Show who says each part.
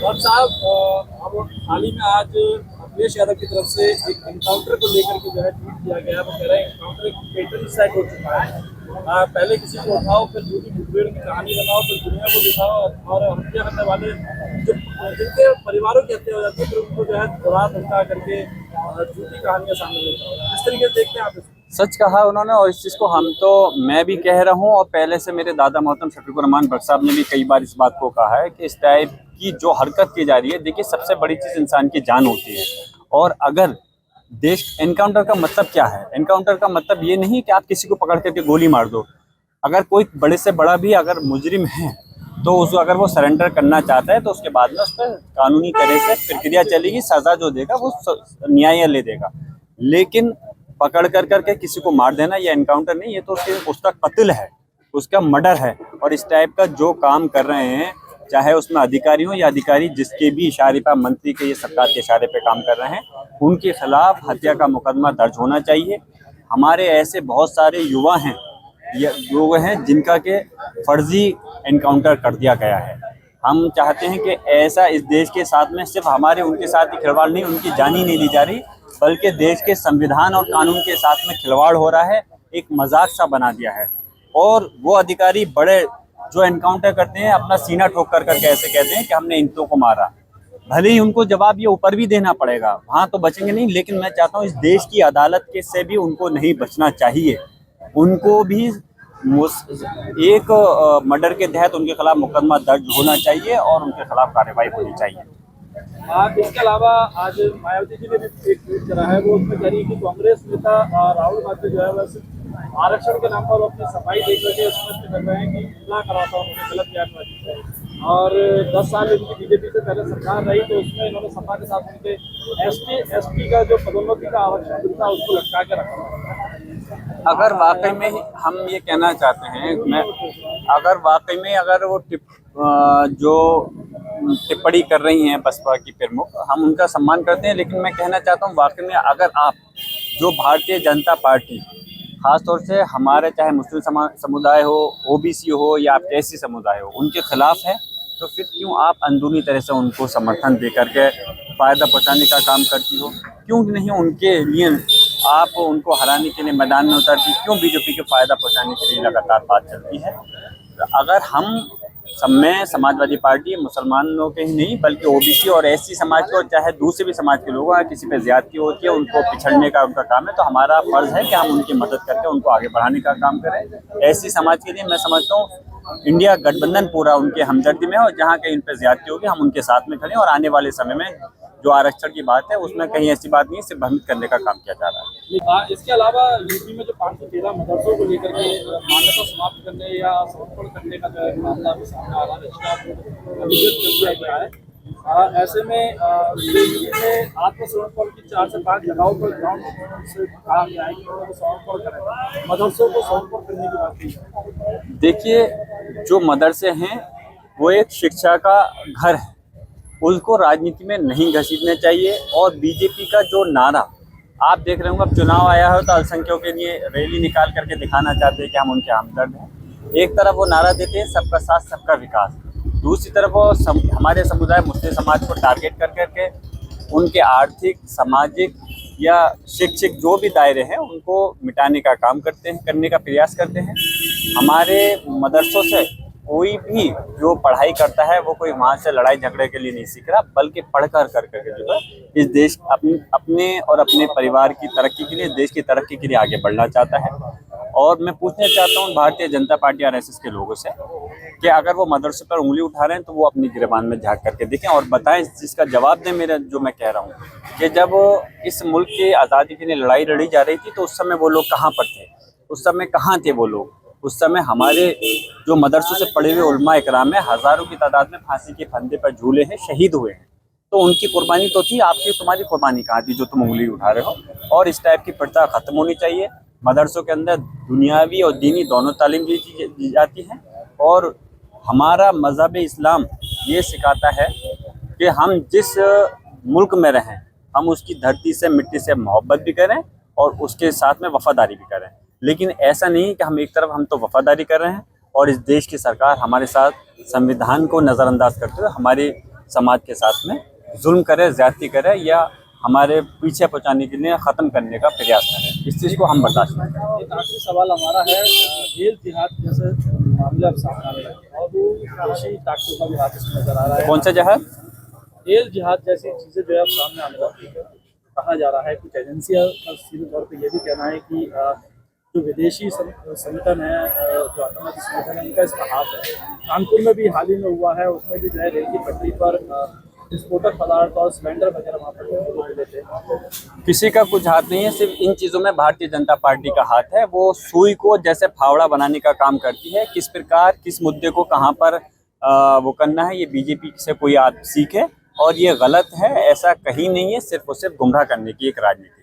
Speaker 1: और साहब अब हाल ही में आज अखिलेश यादव की तरफ से एक एनकाउंटर को लेकर के जो है ट्वीट किया गया। वो कह रहे हैं एनकाउंटर एक पेटर्न सेट हो चुका है। पहले किसी को उठाओ, फिर झूठी मुठभेड़ की कहानी बनाओ, फिर दुनिया को दिखाओ और हत्या करने वाले जो जिनके परिवारों की हत्या हो जाती है फिर उनको जो है दोहरा धमका करके झूठी कहानियां सामने लेकर आओ। इस तरीके से देखते हैं आप इसको?
Speaker 2: सच कहा उन्होंने, और इस चीज़ को मैं भी कह रहा हूँ, और पहले से मेरे दादा मोहतरम शफीकुर रहमान भट्ट साहब ने भी कई बार इस बात को कहा है कि इस टाइप की जो हरकत की जा रही है, देखिए सबसे बड़ी चीज़ इंसान की जान होती है। और अगर एनकाउंटर का मतलब क्या है? एनकाउंटर का मतलब ये नहीं कि आप किसी को पकड़ करके गोली मार दो। अगर कोई बड़े से बड़ा भी अगर मुजरिम है तो उसको अगर वो सरेंडर करना चाहता है तो उसके बाद में उस पर कानूनी तरह से प्रक्रिया चलेगी, सज़ा जो देगा वो न्यायालय देगा। लेकिन पकड़ करके किसी को मार देना ये एनकाउंटर नहीं, ये तो उसका कत्ल है, उसका मर्डर है। और इस टाइप का जो काम कर रहे हैं, चाहे उसमें अधिकारी हो या अधिकारी जिसके भी इशारे पर, मंत्री के, ये सरकार के इशारे पे काम कर रहे हैं, उनके खिलाफ हत्या का मुकदमा दर्ज होना चाहिए। हमारे ऐसे बहुत सारे युवा हैं, ये लोग हैं जिनका के फर्जी एनकाउंटर कर दिया गया है। हम चाहते हैं कि ऐसा इस देश के साथ में सिर्फ हमारे उनके साथ ही खिलवाड़ नहीं, उनकी जान ही नहीं ली जा रही, बल्कि देश के संविधान और कानून के साथ में खिलवाड़ हो रहा है, एक मजाक सा बना दिया है। और वो अधिकारी बड़े जो एनकाउंटर करते हैं अपना सीना ठोक करके ऐसे कहते हैं कि हमने इनको को मारा। भले ही उनको जवाब ये ऊपर भी देना पड़ेगा, वहाँ तो बचेंगे नहीं, लेकिन मैं चाहता हूँ इस देश की अदालत के से भी उनको नहीं बचना चाहिए। उनको भी एक मर्डर के तहत उनके खिलाफ मुकदमा दर्ज होना चाहिए और उनके खिलाफ कार्रवाई होनी चाहिए।
Speaker 1: इसके अलावा आज मायावती जी ने भी एक ट्वीट करा है। वो उसमें कह रही है कि कांग्रेस नेता राहुल गांधी जो है वह सिर्फ आरक्षण के नाम पर अपनी सफाई देख करके स्पष्ट कर रहे हैं कि इतना कराता उन्होंने गलत बयानबाजी है। और 10 साल इनकी बीजेपी से पहले सरकार रही तो उसमें इन्होंने सपा के साथ उनके एसटी का जो पदोन्नति का आरक्षण था उसको लटका के रखा।
Speaker 2: अगर वाकई में हम ये कहना चाहते हैं, अगर वाकई में अगर वो जो टिप्पणी कर रही हैं बसपा की प्रमुख, हम उनका सम्मान करते हैं, लेकिन मैं कहना चाहता हूँ वाकई में अगर आप जो भारतीय जनता पार्टी, खासतौर से हमारे चाहे मुस्लिम समुदाय हो, ओबीसी हो या आप कैसी समुदाय हो, उनके खिलाफ है, तो फिर क्यों आप अंदरूनी तरह से उनको समर्थन दे करके फ़ायदा पहुँचाने का काम करती हो? क्यों नहीं उनके लिए आप उनको हराने के लिए मैदान में उतरती? क्यों बीजेपी के फ़ायदा पहुँचाने के लिए लगातार बात चलती है? तो अगर हम सब में समाजवादी पार्टी मुसलमानों के ही नहीं बल्कि ओबीसी और एससी समाज को, चाहे दूसरे भी समाज के लोगों, किसी पे ज्यादती होती है, उनको पिछड़ने का उनका काम है, तो हमारा फर्ज है कि हम उनकी मदद करके उनको आगे बढ़ाने का काम करें। ऐसी समाज के लिए मैं समझता हूँ इंडिया गठबंधन पूरा उनके हमदर्दी में है, और जहाँ कहीं उन पर ज्यादती होगी हम उनके साथ में खड़े हैं। और आने वाले समय में जो आरक्षण की बात है उसमें कहीं ऐसी बात नहीं, सिर्फ भ्रमित करने का काम किया जा रहा है।
Speaker 1: इसके अलावा यूपी में जो 513 मदरसों को लेकर के मान्यता समाप्त करने या समर्पण करने का जो है मामला भी सामने आ रहा है, इसका विरोध कर दिया गया है। ऐसे में यूपी में आत्मसमर्पण की 4 से 5 जगहों पर ग्राउंड से कहा गया है कि उनको समर्पण करें, मदरसों को समर्पण करने की बात की।
Speaker 2: देखिए, जो मदरसे हैं वो एक शिक्षा का घर है, उसको राजनीति में नहीं घसीटना चाहिए। और बीजेपी का जो नारा आप देख रहे होंगे, अब चुनाव आया हो तो अल्पसंख्यकों के लिए रैली निकाल करके दिखाना चाहते हैं कि हम उनके हमदर्द हैं। एक तरफ वो नारा देते हैं सबका साथ सबका विकास, दूसरी तरफ वो हमारे समुदाय मुस्लिम समाज को टारगेट कर करके उनके आर्थिक, सामाजिक या शैक्षिक जो भी दायरे हैं उनको मिटाने का काम करते हैं, करने का प्रयास करते हैं। हमारे मदरसों से कोई भी जो पढ़ाई करता है वो कोई वहाँ से लड़ाई झगड़े के लिए नहीं सीख रहा, बल्कि पढ़ करके जो है इस देश अपने और अपने परिवार की तरक्की के लिए, देश की तरक्की के लिए आगे बढ़ना चाहता है। और मैं पूछना चाहता हूँ भारतीय जनता पार्टी आरएसएस के लोगों से कि अगर वो मदरसे पर उंगली उठा रहे हैं तो वो अपनी गिरबान में झाँक करके देखें और बताएं, जिसका जवाब दें मेरा जो मैं कह रहा हूँ कि जब इस मुल्क की आज़ादी के लिए लड़ाई लड़ी जा रही थी तो उस समय वो लोग कहाँ पर थे, उस समय कहाँ थे वो लोग? उस समय हमारे जो मदरसों से पढ़े हुए उलमा इकराम में हज़ारों की तादाद में फांसी के फंदे पर झूले हैं, शहीद हुए हैं। तो उनकी कुर्बानी तो थी, आपकी तुम्हारी कुर्बानी कहाँ थी जो तुम उंगली उठा रहे हो? और इस टाइप की प्रथा ख़त्म होनी चाहिए। मदरसों के अंदर दुनियावी और दीनी दोनों तालीम दी जाती है। और हमारा मज़हब इस्लाम ये सिखाता है कि हम जिस मुल्क में रहें हम उसकी धरती से, मिट्टी से मोहब्बत भी करें और उसके साथ में वफ़ादारी भी करें। लेकिन ऐसा नहीं कि हम एक तरफ हम तो वफ़ादारी कर रहे हैं और इस देश की सरकार हमारे साथ संविधान को नज़रअंदाज करते हुए हमारी समाज के साथ में जुल्म करे, ज्यादती करे या हमारे पीछे पहुंचाने के लिए ख़त्म करने का प्रयास करें। इस चीज़ को हम बर्दाश्त नहीं करेंगे।
Speaker 1: एक आखिरी सवाल हमारा है, जेल जिहाद जैसे मामले अब सामने आने लगे और वो विदेशी ताकतों का भी हाथ इसमें नजर आ रहा है।
Speaker 2: कौन सा जहाज?
Speaker 1: जेल जिहाद जैसी चीजें जो है अब सामने आने लगी है। कहा जा रहा है, कुछ एजेंसियां का सीधे तौर पर यह भी कहना है कि जो विदेशी संगठन है, जो आतंकवादी संगठन है, उनका इसका हाथ है। कानपुर में भी हाल ही में हुआ है, उसमें भी जो है रेल की पटरी पर विस्फोटक पदार्थ और सिलेंडर वगैरह वहाँ पर मिले थे।
Speaker 2: किसी का कुछ हाथ नहीं है, सिर्फ इन चीज़ों में भारतीय जनता पार्टी का हाथ है। वो सुई को जैसे फावड़ा बनाने का काम करती है। किस प्रकार किस मुद्दे को कहाँ पर वो करना है, ये बीजेपी से कोई आप सीखे, और ये गलत है। ऐसा कहीं नहीं है, सिर्फ और सिर्फ गुमराह करने की एक राजनीति।